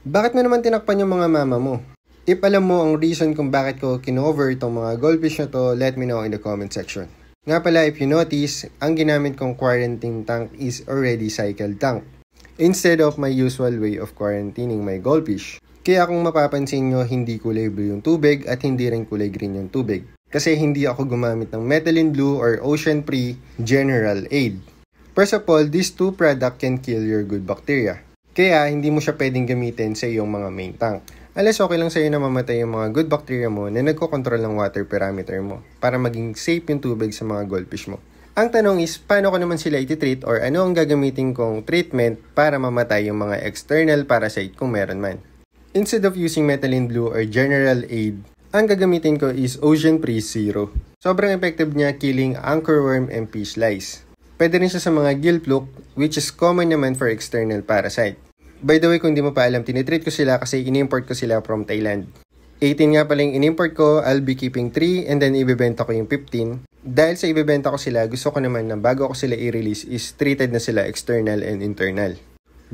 Bakit mo naman tinakpan yung mga mama mo? If alam mo ang reason kung bakit ko kinover itong mga goldfish na to, let me know in the comment section. Nga pala, if you notice, ang ginamit kong quarantine tank is already cycled tank, instead of my usual way of quarantining my goldfish. Kaya kung mapapansin nyo, hindi kulay blue yung tubig at hindi rin kulay green yung tubig. Kasi hindi ako gumamit ng methylene blue or ocean free general aid. First of all, these two products can kill your good bacteria. Kaya hindi mo siya pwedeng gamitin sa iyong mga main tank. Unless okay lang sa'yo na mamatay yung mga good bacteria mo na nagkocontrol ng water parameter mo para maging safe yung tubig sa mga goldfish mo. Ang tanong is, paano ko naman sila iti-treat or ano ang gagamitin kong treatment para mamatay yung mga external parasite kung meron man. Instead of using methylene blue or general aid, ang gagamitin ko is Ocean Freeze Zero. Sobrang effective niya killing anchorworm and fish lice. Pwede rin siya sa mga gill fluke, which is common naman for external parasite. By the way, kung di mo pa alam, tinitreat ko sila kasi in-import ko sila from Thailand. 18 nga pala yung in-import ko, I'll be keeping 3 and then ibebenta ko yung 15. Dahil sa ibebenta ko sila, gusto ko naman na bago ko sila i-release is treated na sila external and internal.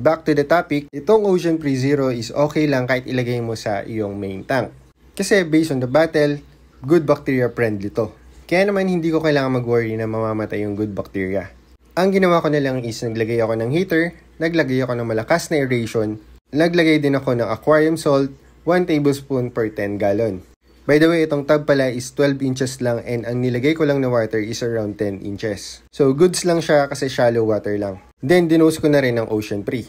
Back to the topic, itong Ocean Freeze Zero is okay lang kahit ilagay mo sa iyong main tank. Kasi based on the battle, good bacteria friendly to. Kaya naman hindi ko kailangan mag-worry na mamamatay yung good bacteria. Ang ginawa ko na lang is naglagay ako ng heater, naglagay ako ng malakas na aeration, naglagay din ako ng aquarium salt, 1 tablespoon per 10 gallon. By the way, itong tub pala is 12 inches lang and ang nilagay ko lang na water is around 10 inches. So goods lang siya kasi shallow water lang. Then dinose ko na rin ng Ocean Free.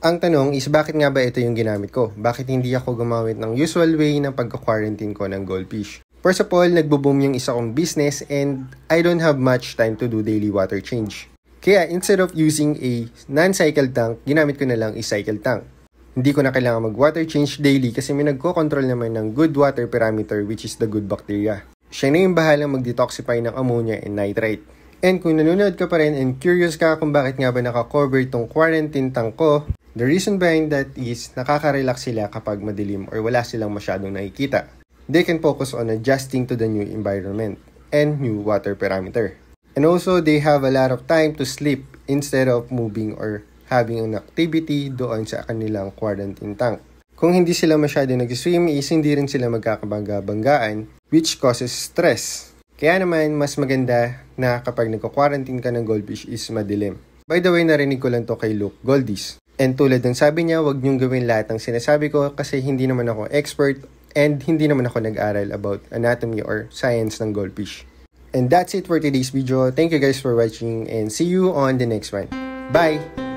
Ang tanong is bakit nga ba ito yung ginamit ko? Bakit hindi ako gumamit ng usual way ng pagka-quarantine ko ng goldfish? First of all, nagbo-boom yung isa kong business and I don't have much time to do daily water change. Kaya instead of using a non-cycle tank, ginamit ko na lang i-cycle tank. Hindi ko na kailangan mag-water change daily kasi may nagko-control naman ng good water parameter which is the good bacteria. Siya na yung bahalang mag-detoxify ng ammonia and nitrite. And kung nanonood ka pa rin and curious ka kung bakit nga ba naka-cover itong quarantine tank ko, the reason behind that is nakaka-relax sila kapag madilim or wala silang masyadong nakikita. They can focus on adjusting to the new environment and new water parameter. And also, they have a lot of time to sleep instead of moving or having an activity doon sa kanilang quarantine tank. Kung hindi sila masyado nag-swim is hindi rin sila magkakabangga-banggaan which causes stress. Kaya naman, mas maganda na kapag nagko-quarantine ka ng goldfish is madilim. By the way, narinig ko lang to kay Luke Goldies. And tulad ng sabi niya, wag niyong gawin lahat ng sinasabi ko kasi hindi naman ako expert and hindi naman ako nag-aral about anatomy or science ng goldfish. And that's it for today's video. Thank you guys for watching and see you on the next one. Bye!